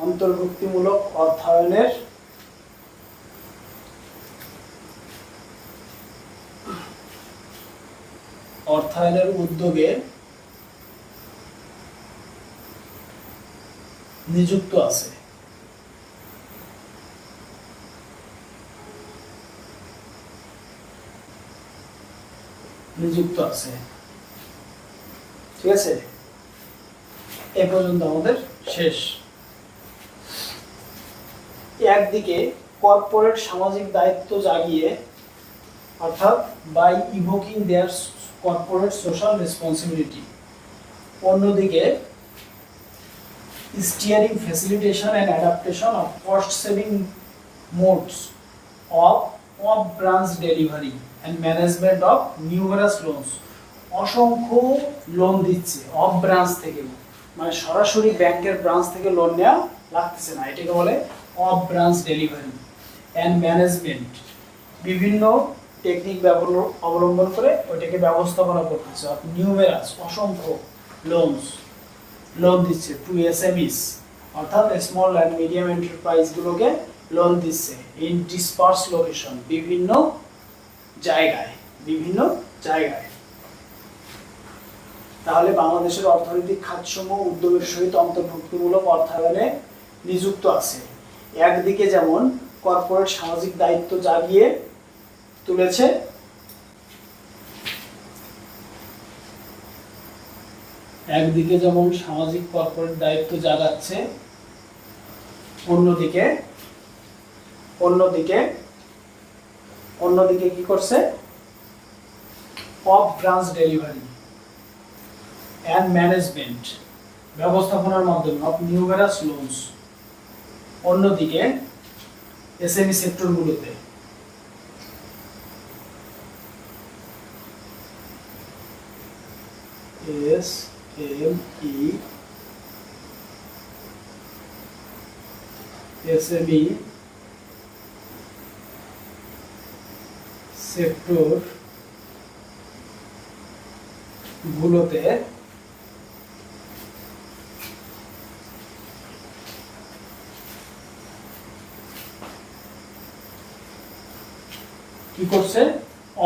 অন্তর্ভুক্তিমূলক অর্থায়নের উদ্যোগে নিযুক্ত আছে। ঠিক আছে, এ পর্যন্ত আমাদের শেষ। একদিকে কর্পোরেট সামাজিক দায়িত্ব জাগিয়ে, অর্থাৎ by evoking their corporate social responsibility. অন্যদিকে steering facilitation and adaptation of cost saving modes of branch delivery and management of numerous loans. অসংখ্য লোন দিচ্ছে অফ ব্রাঞ্চ থেকে, মানে সরাসরি ব্যাংকের ব্রাঞ্চ থেকে লোন নেওয়া লাগতেছে না, এটাকে বলে of branch delivery and management. বিভিন্ন টেকনিক অবলম্বন করে ওইটাকে ব্যবস্থাপনা করতেছে। নিউমেরাস অসংখ্য লোন দিচ্ছে টু এসএমইস, অর্থাৎ স্মল অ্যান্ড মিডিয়াম এন্টারপ্রাইজগুলোকে লোন দিচ্ছে ইন ডিসপার্স লোকেশন, বিভিন্ন জায়গায়। তাহলে বাংলাদেশের অর্থনৈতিক খাতসমূহ উদ্যোগের সহিত অন্তর্ভুক্তিমূলক অর্থায়নে নিযুক্ত আছে। একদিকে যেমন কর্পোরেট সামাজিক দায়িত্ব জাগিয়ে তুলেছে, একদিকে যেমন সামাজিক কর্পোরেট দায়িত্ব জাগাচ্ছে, অন্যদিকে অন্যদিকে কি করছে, of branch delivery and management, ব্যবস্থাপনার মাধ্যমে অফ নিউমেরাস লোনস, অন্যদিকে এসএমই সেক্টরগুলোতে এসএমই সেক্টর গুলোতে কি করছে,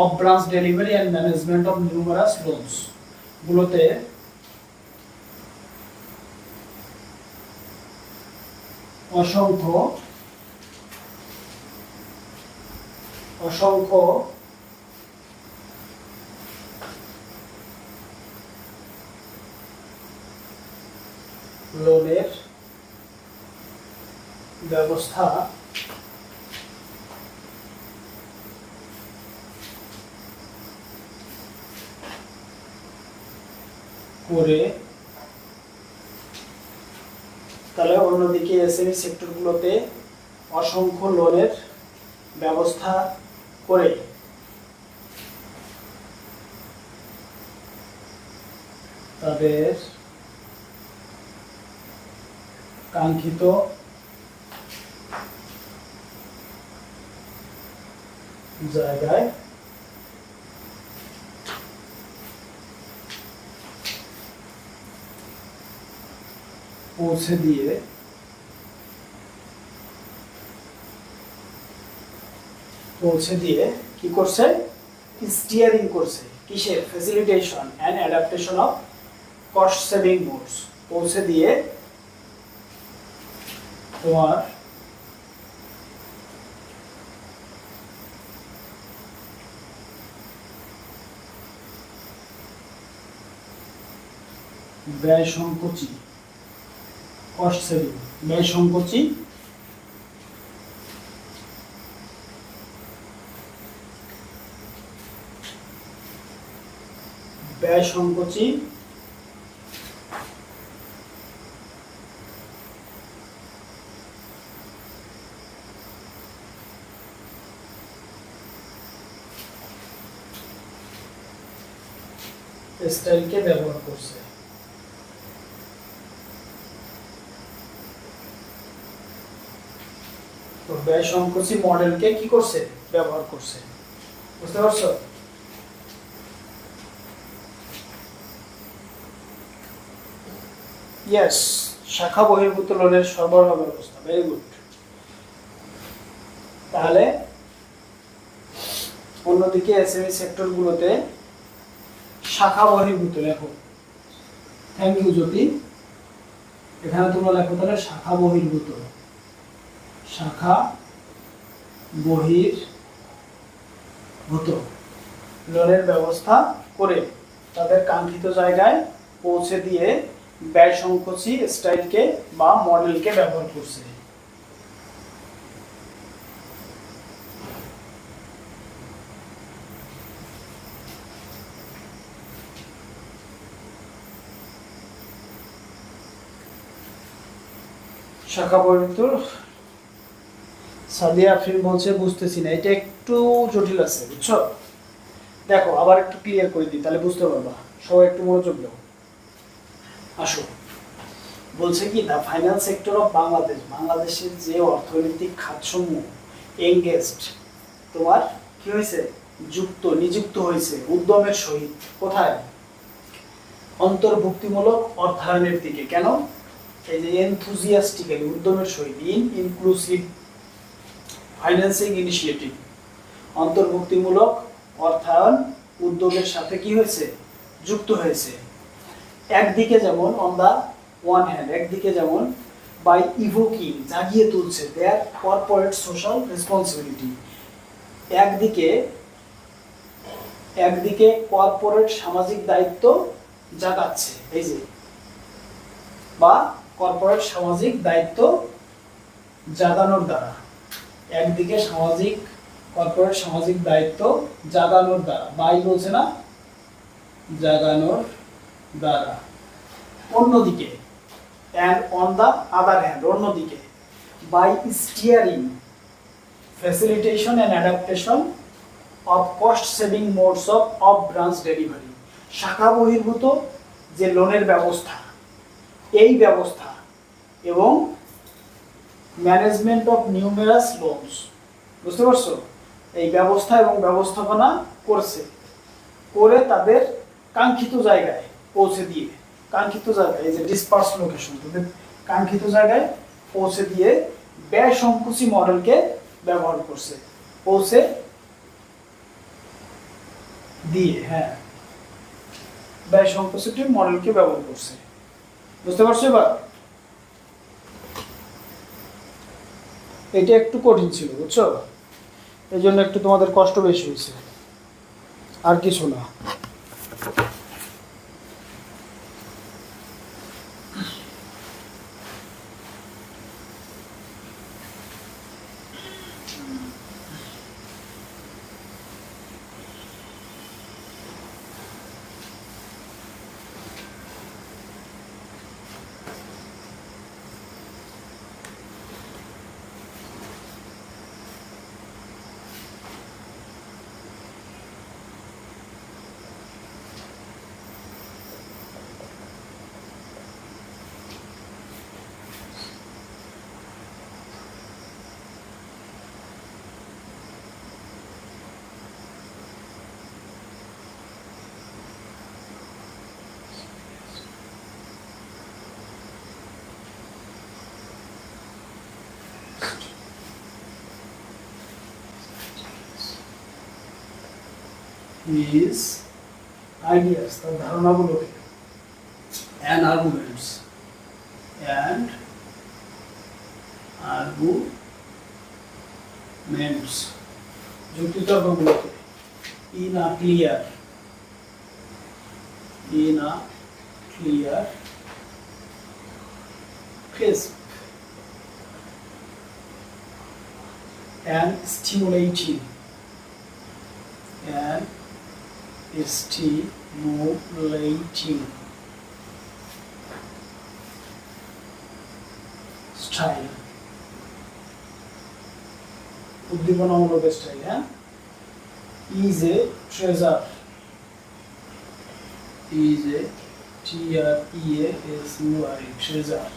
of branch delivery and management of numerous loans গুলোতে অসংখ্য লোনের ব্যবস্থা করে, তাহলে অন্যদিকে এসএমই সেক্টরগুলোতে অসংখ্য লোনের ব্যবস্থা করে তাদের কাঙ্ক্ষিত জায়গায় পৌঁছে দিয়ে কি করছে, স্টিয়ারিং করছে, কিসের, facilitation and adaptation of cost saving modes, পৌঁছে দিয়ে তোমার ব্যয় সংকোচী, কস্ট সেভিং, ব্যয় সংকোচী স্টাইলকে ব্যবহার করছে। তো ব্যয় সংকোচী মডেলকে কি করছে, ব্যবহার করছে, বুঝতে পারছো? ইয়েস, শাখা বহির্ভূত লোনের সরবরাহ ব্যবস্থা, ভেরি গুড। তাহলে অন্যদিকে এসএমই সেক্টরগুলোতে শাখা বহির্ভূত, লেখো, থ্যাংক ইউ জ্যোতি, এখানে তোমরা লেখো তাহলে শাখা বহির্ভূত লোনের ব্যবস্থা করে তাদের কাঙ্ক্ষিত জায়গায় পৌঁছে দিয়ে ব্যয় সংকোচী স্টাইলকে বা মডেলকে ব্যবহার করছে। শাখা বহির্ভূত, সাদিয়া আফরিন বলছে বুঝতেছি না, এটা একটু জটিল আছে, বুঝছো? দেখো আবার একটু ক্লিয়ার করে দিই, তাহলে বুঝতে পারবা। সবাই একটু মনোযোগ দাও, আসো। বলছে কি, দা ফাইন্যান্স সেক্টর অফ বাংলাদেশ, বাংলাদেশের যে অর্থনৈতিক খাতসমূহ এঙ্গেজড, তোমার কি হয়েছে, নিযুক্ত হয়েছে উদ্যমের সহিত, কোথায়, অন্তর্ভুক্তিমূলক অর্থায়নের দিকে। কেন, এই যে এনথুজিয়াস্টিক্যালি, উদ্যমের সহিত, ইনক্লুসিভ ফাইন্যান্সিং ইনিশিয়েটিভ, অন্তর্ভুক্তিমূলক অর্থায়ন উদ্যোগের সাথে কি হয়েছে, যুক্ত হয়েছে। একদিকে যেমন অন দা ওয়ান হ্যান্ড, একদিকে যেমন বাই ইভোকিং, জাগিয়ে তুলছে দেয়ার কর্পোরেট সোশ্যাল রেসপন্সিবিলিটি, একদিকে কর্পোরেট সামাজিক দায়িত্ব জাগাচ্ছে, এই যে, বা কর্পোরেট সামাজিক দায়িত্ব জাগানোর দ্বারা, একদিকে কর্পোরেট সামাজিক দায়িত্ব জাগানোর দ্বারা, বাই বলছে না, জাগানোর দ্বারা। অন্যদিকে, and on the other hand, অন্যদিকে, by steering facilitation and adaptation of cost saving modes of off branch delivery, শাখা বহির্ভূত যে লোনের ব্যবস্থা, এই ব্যবস্থা এবং ম্যানেজমেন্ট অফ নিউমেরাস লোনস, বুঝতে পারছো, এই ব্যবস্থা এবং ব্যবস্থাপনা করছে, করে তাদের কাঙ্ক্ষিত জায়গায় পৌঁছে দিয়ে, কাঙ্ক্ষিত জায়গায়, এই যে ডিসপার্স লোকেশন, তাদের কাঙ্ক্ষিত জায়গায় পৌঁছে দিয়ে ব্যয় সংকুচি মডেলকে ব্যবহার করছে, পৌঁছে দিয়ে, হ্যাঁ, ব্যয় সংকুচিত মডেলকে ব্যবহার করছে, বুঝতে পারছো এবার? এটা একটু কঠিন ছিল, বুঝছো, এই জন্য একটু তোমাদের কষ্ট বেশি হয়েছে, আর কিছু না। His ideas, তার ধারণাগুলোকে, and arguments, যুক্তিতর্কগুলোকে, in a clear crisp and stimulating style, উদ্দীপনামূলক স্টাইল, হ্যাঁ, is a treasure, treasure,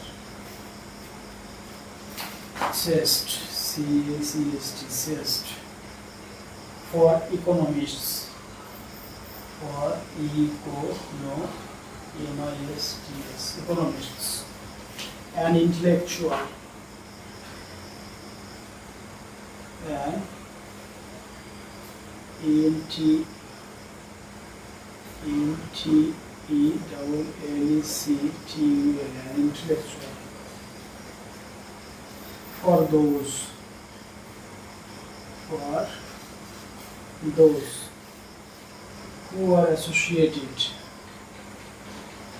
zest, zest, for economists, economists, and intellectual, and intellectual, for those who are associated,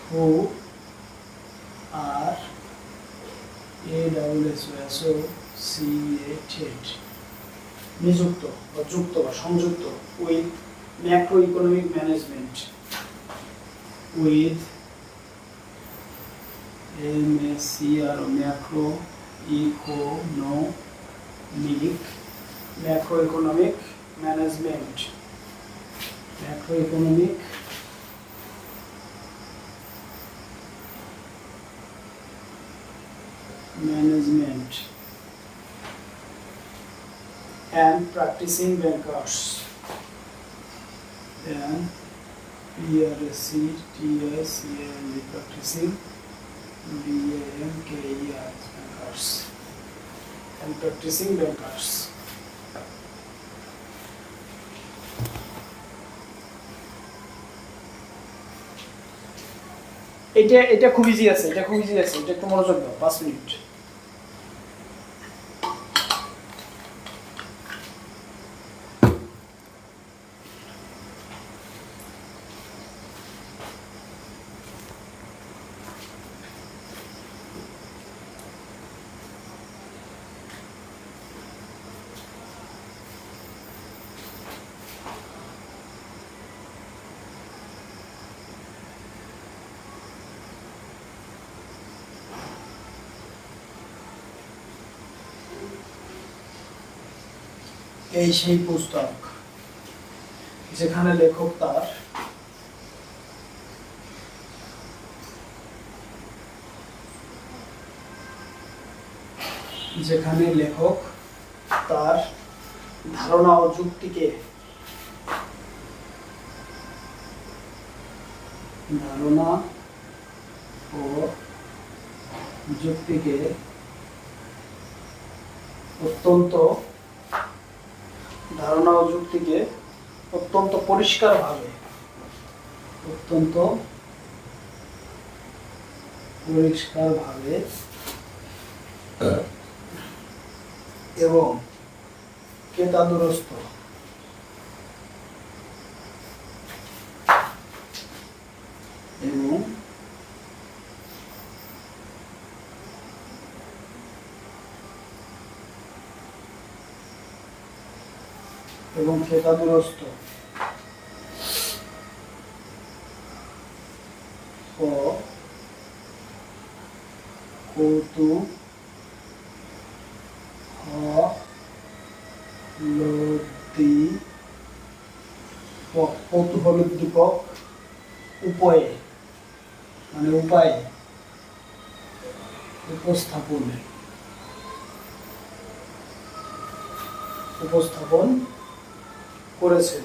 who are associated, নিযুক্ত বা যুক্ত বা সংযুক্ত, with macroeconomic management, with MSCR, macroeconomic management, and practicing bankers, and practicing bankers, and practicing bankers. এটা খুব easy আছে, এটা একটু মনোযোগ দাও, 5 মিনিট। এই সেই পুস্তক যেখানে লেখক তার ধারণা ও যুক্তিকে অত্যন্ত পরিষ্কারভাবে এবং কেতাদুরস্ত ও কৌতূহলোদ্দীপক উপায়ে উপস্থাপন করেছেন।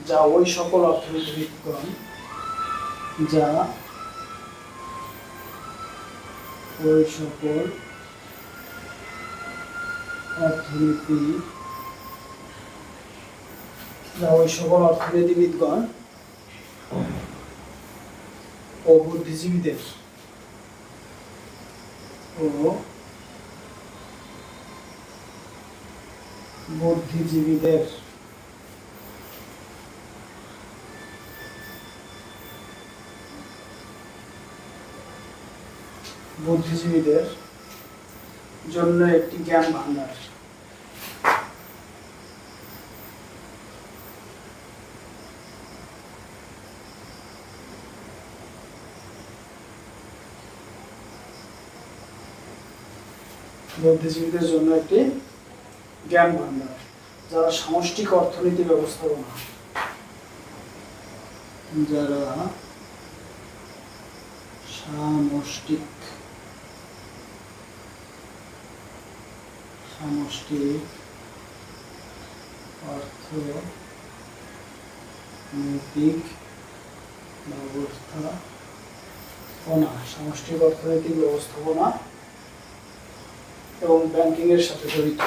যা ওই সকল অর্থনীতিবিদগণ ও বুদ্ধিজীবীদের জন্য একটি জ্ঞান ভাণ্ডার। বুদ্ধিজীবীদের জন্য একটি জ্ঞান ভাণ্ডার যারা সামষ্টিক অর্থনীতি ব্যবস্থাপনা সামষ্টিক অর্থনৈতিক ব্যবস্থাপনা এবং ব্যাংকিং এর সাথে জড়িত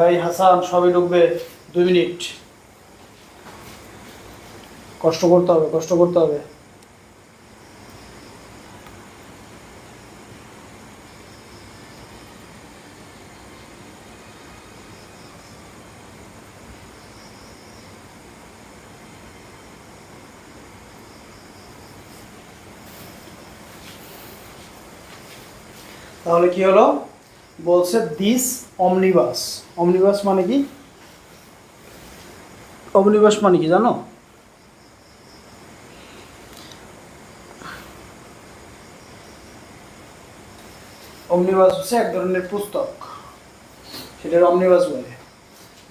এই হাসান সবই ঢুকবে 2 মিনিট। কষ্ট করতে হবে। তাহলে কি হলো? বলছে দিস অমনিবাস। অমনিবাস মানে কি? জানো? অমনিবাস হচ্ছে এক ধরনের পুস্তক, সেটার অমনিবাস বলে।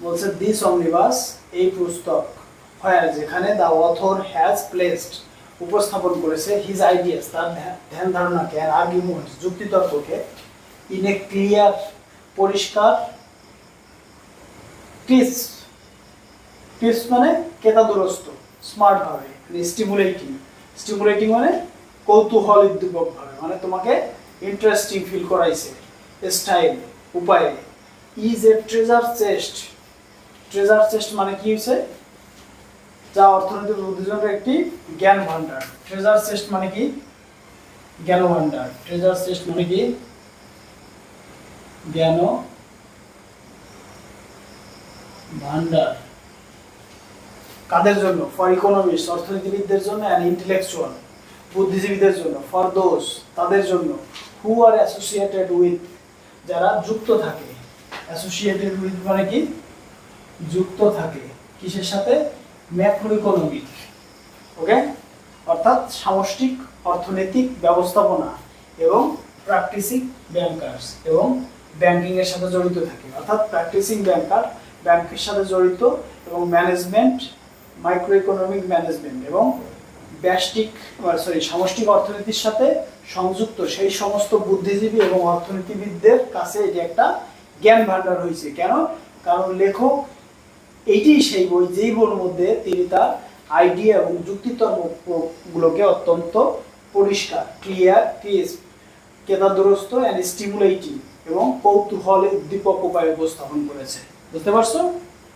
বলছে দিস অমনিবাস, এই পুস্তক, যেখানে দ্য অথর হ্যাজ প্লেসড, উপস্থাপন করেছে, হিজ আইডিয়াস, তার ধ্যান ধারণাকে, আর আর্গুমেন্টস, যুক্তিতর্ককে, ইন এ ক্লিয়ার, পরিষ্কার, ক্রিস্প মানে কেতাদুরস্ত, স্মার্ট ভাবে, স্টিমুলেটিং মানে কৌতূহল উদ্দীপক ভাবে, মানে তোমাকে ইন্টারেস্টিং ফিল করাইছে, স্টাইল, উপায়ে। ইজ এ ট্রেজার চেস্ট মানে কি হয়েছে? যা অর্থনৈতিক বুদ্ধিজীবীদের একটি জ্ঞান ভাণ্ডার। ট্রেজার চেস্ট মানে কি? জ্ঞান ভাণ্ডার। ট্রেজার চেস্ট মানে কি? জ্ঞান ভাণ্ডার। কাদের জন্য? ফর ইকোনমিস্ট, অর্থনীতিবিদদের জন্য, অ্যান্ড ইন্টেলেকচুয়াল, বুদ্ধিজীবীদের জন্য, ফর দোজ, তাদের জন্য, হু আর অ্যাসোসিয়েটেড উইথ, যারা যুক্ত থাকে। অ্যাসোসিয়েটেড উইথ মানে কি? যুক্ত থাকে কিসের সাথে? ম্যাক্রো ইকোনমিক, ওকে, অর্থাৎ সামষ্টিক অর্থনৈতিক ব্যবস্থাপনা, এবং প্র্যাকটিসিং ব্যাংকার্স, এবং ব্যাংকিং এর সাথে জড়িত থাকে। অর্থাৎ প্র্যাকটিসিং ব্যাংকার ব্যাংকের সাথে জড়িত, এবং ম্যানেজমেন্ট, মাইক্রো ইকোনমিক ম্যানেজমেন্ট, এবং সামষ্টিক অর্থনীতির সাথে সংযুক্ত সেই সমস্ত বুদ্ধিজীবী এবং অর্থনীতিবিদদের কাছে এটি একটা জ্ঞান ভাণ্ডার হয়েছে। কেন? কারণ লেখক এইটাই সেই বই, যেই বইয়ের মধ্যে তিনি তার আইডিয়া এবং যুক্তিতর্কগুলোকে অত্যন্ত পরিষ্কার, ক্লিয়ার, ক্রিস্প, কেতাদুরস্ত অ্যান্ড স্টিমুলেটিং এবং কৌতূহল উদ্দীপক উপায়ে উপস্থাপন করেছে। বুঝতে পারছো?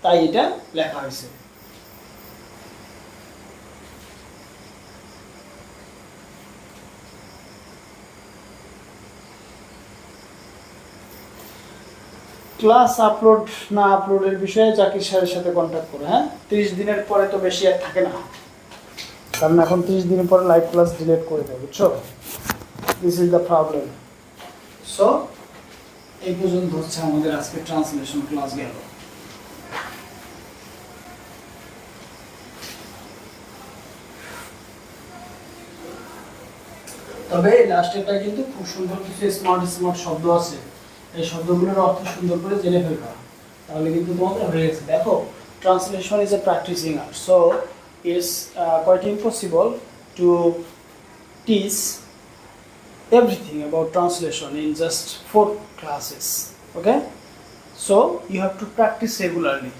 তাই এটা লেখা হয়েছে। ক্লাস আপলোড না আপলোডের বিষয়ে জাকির স্যারের সাথে কন্ট্যাক্ট করো। হ্যাঁ, 30 দিনের পরে তো বেশি আর থাকে না, কারণ এখন 30 দিনের পরে লাইভ ক্লাস ডিলিট করে দেবে, বুঝছো? This is the problem. So এই পর্যন্ত হচ্ছে আমাদের আজকে ট্রান্সলেশন ক্লাস গেল। তবে লাস্টেরটা কিন্তু খুব সুন্দর কিছু স্মার্ট স্মার্ট শব্দ আছে, এই শব্দগুলোর অর্থ সুন্দর করে জেনে ফেলবা, তাহলে কিন্তু তোমাদের হয়ে গেছে। দেখো, translation is a practising art, so it's quite impossible to teach everything about translation in just 4 classes. Okay, so you have to practice regularly,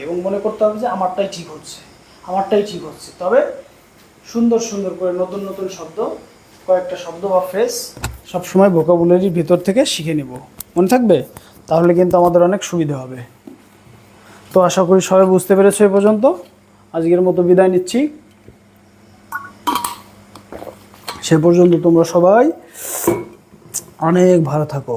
এবং মনে করতে হবে যে আমারটাই ঠিক হচ্ছে। তবে সুন্দর সুন্দর করে নতুন নতুন শব্দ, কয়েকটা শব্দ বা ফ্রেজ সবসময় ভোকাবুলারির ভিতর থেকে শিখে নেব, মনে থাকবে, তাহলে কিন্তু আমাদের অনেক সুবিধা হবে। তো আশা করি সবাই বুঝতে পেরেছো এ পর্যন্ত। আজকের মতো বিদায় নিচ্ছি। সে পর্যন্ত তোমরা সবাই অনেক ভালো থাকো।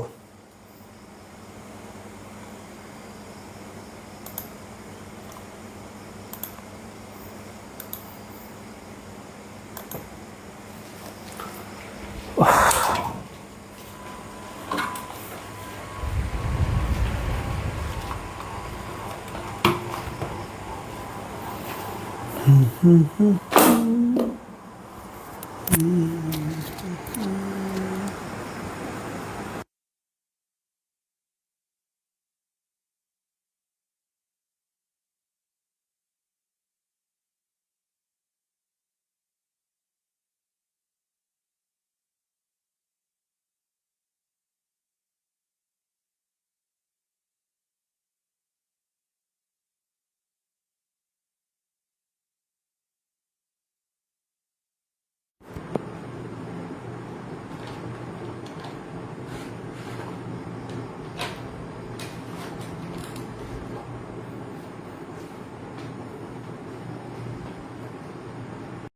হুম হুম হুম